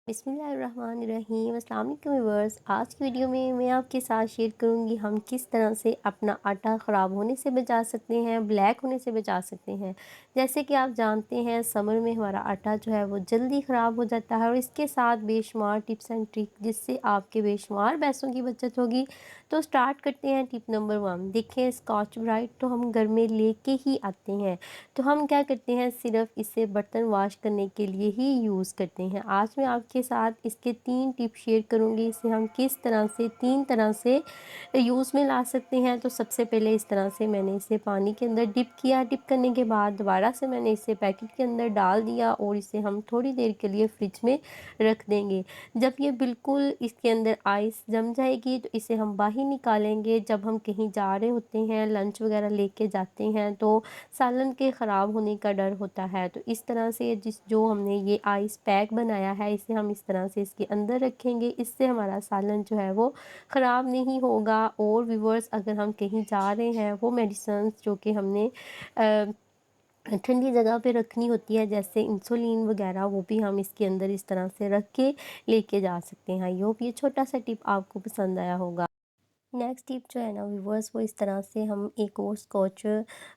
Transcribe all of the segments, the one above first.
बिस्मिल्लाहिर्रहमानिर्रहीम अस्सलाम वालेकुम व्यूअर्स। आज की वीडियो में मैं आपके साथ शेयर करूंगी हम किस तरह से अपना आटा ख़राब होने से बचा सकते हैं, ब्लैक होने से बचा सकते हैं। जैसे कि आप जानते हैं समर में हमारा आटा जो है वो जल्दी ख़राब हो जाता है और इसके साथ बेशुमार टिप्स एंड ट्रिक जिससे आपके बेशुमार पैसों की बचत होगी। तो स्टार्ट करते हैं टिप नंबर 1। देखें, स्कॉच ब्राइट तो हम घर में लेके ही आते हैं, तो हम क्या करते हैं सिर्फ इसे बर्तन वॉश करने के लिए ही यूज़ करते हैं। आज मैं आपके साथ इसके 3 टिप शेयर करूंगी, इसे हम किस तरह से 3 तरह से यूज़ में ला सकते हैं। तो सबसे पहले इस तरह से मैंने इसे पानी के अंदर डिप किया। डिप करने के बाद दोबारा से मैंने इसे पैकेट के अंदर डाल दिया और इसे हम थोड़ी देर के लिए फ्रिज में रख देंगे। जब ये बिल्कुल इसके अंदर आइस जम जाएगी तो इसे हम बाहर निकालेंगे। जब हम कहीं जा रहे होते हैं, लंच वगैरह लेके जाते हैं, तो सालन के ख़राब होने का डर होता है। तो इस तरह से जो हमने ये आइस पैक बनाया है, इसे हम इस तरह से इसके अंदर रखेंगे। इससे हमारा सालन जो है वो ख़राब नहीं होगा। और व्यूअर्स, अगर हम कहीं जा रहे हैं, वो मेडिसिन्स जो कि हमने ठंडी जगह पे रखनी होती है, जैसे इंसुलिन वगैरह, वो भी हम इसके अंदर इस तरह से रख के लेके जा सकते हैं। आई होप ये छोटा सा टिप आपको पसंद आया होगा। नेक्स्ट टिप जो है ना व्यूअर्स, वो इस तरह से हम एक और स्कॉच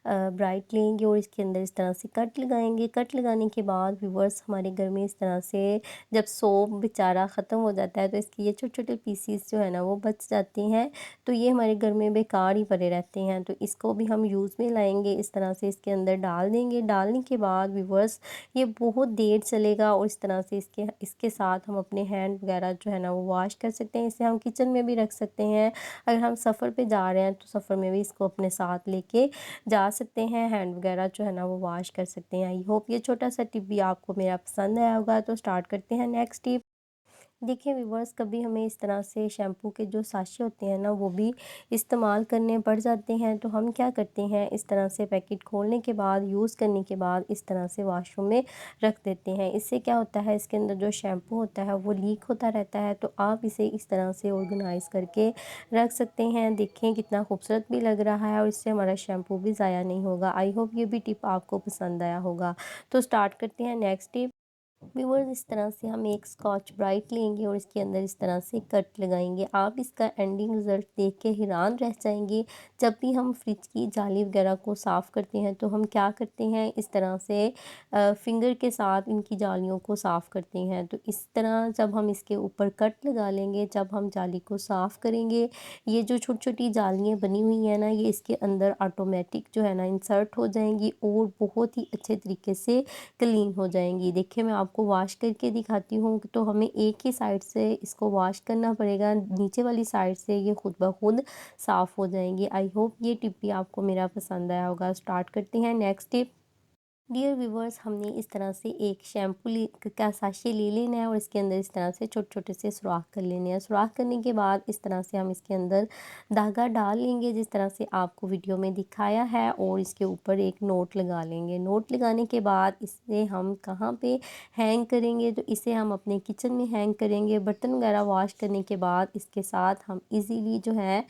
ब्राइट लेंगे और इसके अंदर इस तरह से कट लगाएंगे। कट लगाने के बाद व्यूअर्स, हमारे घर में इस तरह से जब सोप बेचारा ख़त्म हो जाता है तो इसके ये छोटे छोटे पीसीस जो है ना वो बच जाते हैं। तो ये हमारे घर में बेकार ही पड़े रहते हैं, तो इसको भी हम यूज़ में लाएंगे। इस तरह से इसके अंदर डाल देंगे। डालने के बाद व्यूअर्स, ये बहुत देर चलेगा और इस तरह से इसके इसके साथ हम अपने हैंड वगैरह जो है ना वो वॉश कर सकते हैं। इसे हम किचन में भी रख सकते हैं। अगर हम सफ़र पे जा रहे हैं तो सफ़र में भी इसको अपने साथ लेके जा सकते हैं। हैंड वगैरह जो है ना वो वॉश कर सकते हैं। आई होप ये छोटा सा टिप भी आपको मेरा पसंद आया होगा। तो स्टार्ट करते हैं नेक्स्ट टिप। देखिए व्यूवर्स, कभी हमें इस तरह से शैम्पू के जो साशे होते हैं ना वो भी इस्तेमाल करने पड़ जाते हैं। तो हम क्या करते हैं, इस तरह से पैकेट खोलने के बाद, यूज़ करने के बाद इस तरह से वॉशरूम में रख देते हैं। इससे क्या होता है, इसके अंदर जो शैम्पू होता है वो लीक होता रहता है। तो आप इसे इस तरह से ऑर्गेनाइज़ करके रख सकते हैं। देखें कितना खूबसूरत भी लग रहा है और इससे हमारा शैम्पू भी ज़ाया नहीं होगा। आई होप ये भी टिप आपको पसंद आया होगा। तो स्टार्ट करते हैं नेक्स्ट टिप। व्यूअर्स, इस तरह से हम एक स्कॉच ब्राइट लेंगे और इसके अंदर इस तरह से कट लगाएंगे। आप इसका एंडिंग रिज़ल्ट देख के हैरान रह जाएंगे। जब भी हम फ्रिज की जाली वगैरह को साफ़ करते हैं तो हम क्या करते हैं, इस तरह से फिंगर के साथ इनकी जालियों को साफ़ करते हैं। तो इस तरह जब हम इसके ऊपर कट लगा लेंगे, जब हम जाली को साफ़ करेंगे, ये जो छोटी छोटी जालियाँ बनी हुई हैं ना, ये इसके अंदर ऑटोमेटिक जो है ना इंसर्ट हो जाएंगी और बहुत ही अच्छे तरीके से क्लीन हो जाएंगी। देखिए मैं आपको वॉश करके दिखाती हूँ। तो हमें एक ही साइड से इसको वॉश करना पड़ेगा, नीचे वाली साइड से ये खुद ब खुद साफ़ हो जाएंगी। आई होप ये टिप भी आपको मेरा पसंद आया होगा। स्टार्ट करते हैं नेक्स्ट टिप। डियर व्यूवर्स, हमने इस तरह से एक शैम्पू का साशे ले लेना है और इसके अंदर इस तरह से छोटे छोटे से सुराख कर लेने हैं। सुराख करने के बाद इस तरह से हम इसके अंदर धागा डाल लेंगे, जिस तरह से आपको वीडियो में दिखाया है, और इसके ऊपर एक नोट लगा लेंगे। नोट लगाने के बाद इसे हम कहाँ पे हैंग करेंगे, तो इसे हम अपने किचन में हैंग करेंगे। बर्तन वगैरह वॉश करने के बाद इसके साथ हम इजीली जो है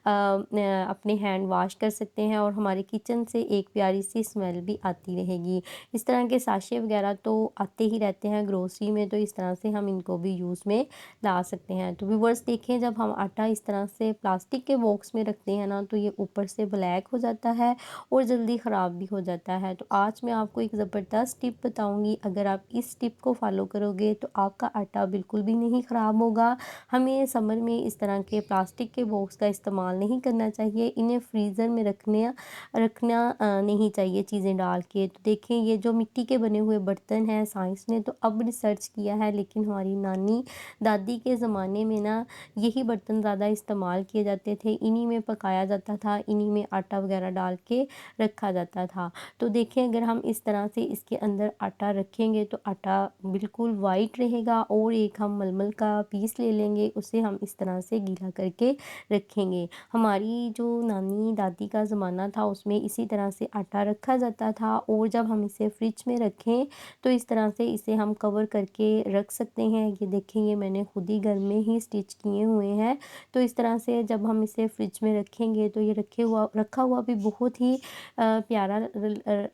अपने हैंड वॉश कर सकते हैं और हमारे किचन से एक प्यारी सी स्मेल भी आती रहेगी। इस तरह के साशे वगैरह तो आते ही रहते हैं ग्रोसरी में, तो इस तरह से हम इनको भी यूज़ में ला सकते हैं। तो व्यूअर्स देखें, जब हम आटा इस तरह से प्लास्टिक के बॉक्स में रखते हैं ना, तो ये ऊपर से ब्लैक हो जाता है और जल्दी ख़राब भी हो जाता है। तो आज मैं आपको एक ज़बरदस्त टिप बताऊंगी। अगर आप इस टिप को फॉलो करोगे तो आपका आटा बिल्कुल भी नहीं ख़राब होगा। हमें समर में इस तरह के प्लास्टिक के बॉक्स का इस्तेमाल नहीं करना चाहिए। इन्हें फ्रीज़र में रखना नहीं चाहिए चीज़ें डाल के। तो देखें, ये जो मिट्टी के बने हुए बर्तन हैं, साइंस ने तो अब रिसर्च किया है, लेकिन हमारी नानी दादी के ज़माने में ना यही बर्तन ज़्यादा इस्तेमाल किए जाते थे। इन्हीं में पकाया जाता था, इन्हीं में आटा वगैरह डाल के रखा जाता था। तो देखें, अगर हम इस तरह से इसके अंदर आटा रखेंगे तो आटा बिल्कुल वाइट रहेगा। और एक हम मलमल का पीस ले लेंगे, उसे हम इस तरह से गीला करके रखेंगे। हमारी जो नानी दादी का ज़माना था उसमें इसी तरह से आटा रखा जाता था, और जब हम इसे फ्रिज में रखें तो इस तरह से इसे हम कवर करके रख सकते हैं। ये देखें, ये मैंने खुद ही घर में ही स्टिच किए हुए हैं। तो इस तरह से जब हम इसे फ्रिज में रखेंगे तो ये रखा हुआ भी बहुत ही प्यारा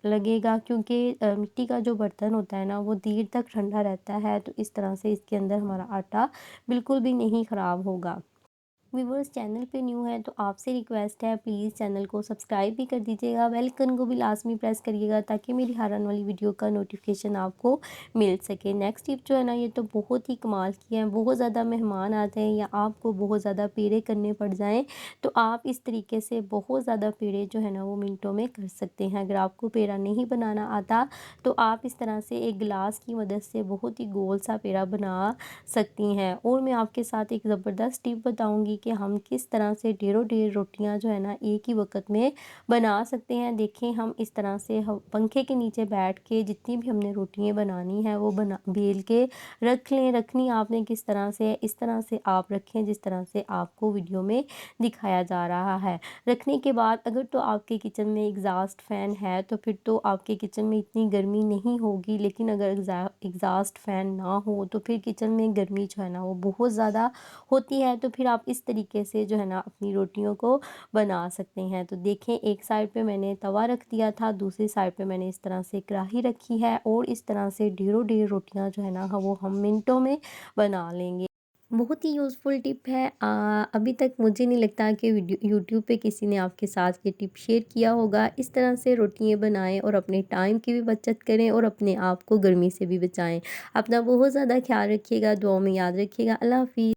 लगेगा, क्योंकि मिट्टी का जो बर्तन होता है ना वो देर तक ठंडा रहता है। तो इस तरह से इसके अंदर हमारा आटा बिल्कुल भी नहीं ख़राब होगा। व्यूअर्स, चैनल पे न्यू है तो आपसे रिक्वेस्ट है, प्लीज़ चैनल को सब्सक्राइब भी कर दीजिएगा, बेल आइकन को भी लाजमी प्रेस करिएगा ताकि मेरी हर आने वाली वीडियो का नोटिफिकेशन आपको मिल सके। नेक्स्ट टिप जो है ना, ये तो बहुत ही कमाल की है। बहुत ज़्यादा मेहमान आते हैं या आपको बहुत ज़्यादा पेड़े करने पड़ जाएं तो आप इस तरीके से बहुत ज़्यादा पेड़े जो है ना वो मिनटों में कर सकते हैं। अगर आपको पेड़ा नहीं बनाना आता तो आप इस तरह से एक गिलास की मदद से बहुत ही गोल सा पेड़ा बना सकती हैं। और मैं आपके साथ एक ज़बरदस्त टिप बताऊंगी कि हम किस तरह से ढेरों ढेर रोटियां जो है ना एक ही वक्त में बना सकते हैं। देखें, हम इस तरह से हम पंखे के नीचे बैठ के जितनी भी हमने रोटियां बनानी है वो बना बेल के रख लें। रखनी आपने किस तरह से, इस तरह से आप रखें जिस तरह से आपको वीडियो में दिखाया जा रहा है। रखने के बाद अगर तो आपके किचन में एग्जॉस्ट फैन है तो फिर तो आपके किचन में इतनी गर्मी नहीं होगी, लेकिन अगर एग्जॉस्ट फैन ना हो तो फिर किचन में गर्मी जो है ना वो बहुत ज़्यादा होती है। तो फिर आप इस तरीके से जो है ना अपनी रोटियों को बना सकते हैं। तो देखें, एक साइड पे मैंने तवा रख दिया था, दूसरी साइड पे मैंने इस तरह से कढ़ाई रखी है और इस तरह से ढेरों ढेर रोटियां जो है ना वो हम मिनटों में बना लेंगे। बहुत ही यूज़फुल टिप है। अभी तक मुझे नहीं लगता कि वीडियो यूट्यूब पे किसी ने आपके साथ ये टिप शेयर किया होगा। इस तरह से रोटियां बनाएं और अपने टाइम की भी बचत करें और अपने आप को गर्मी से भी बचाएं। अपना बहुत ज़्यादा ख्याल रखिएगा, दुआ में याद रखिएगा। अल्लाह हाफिज़।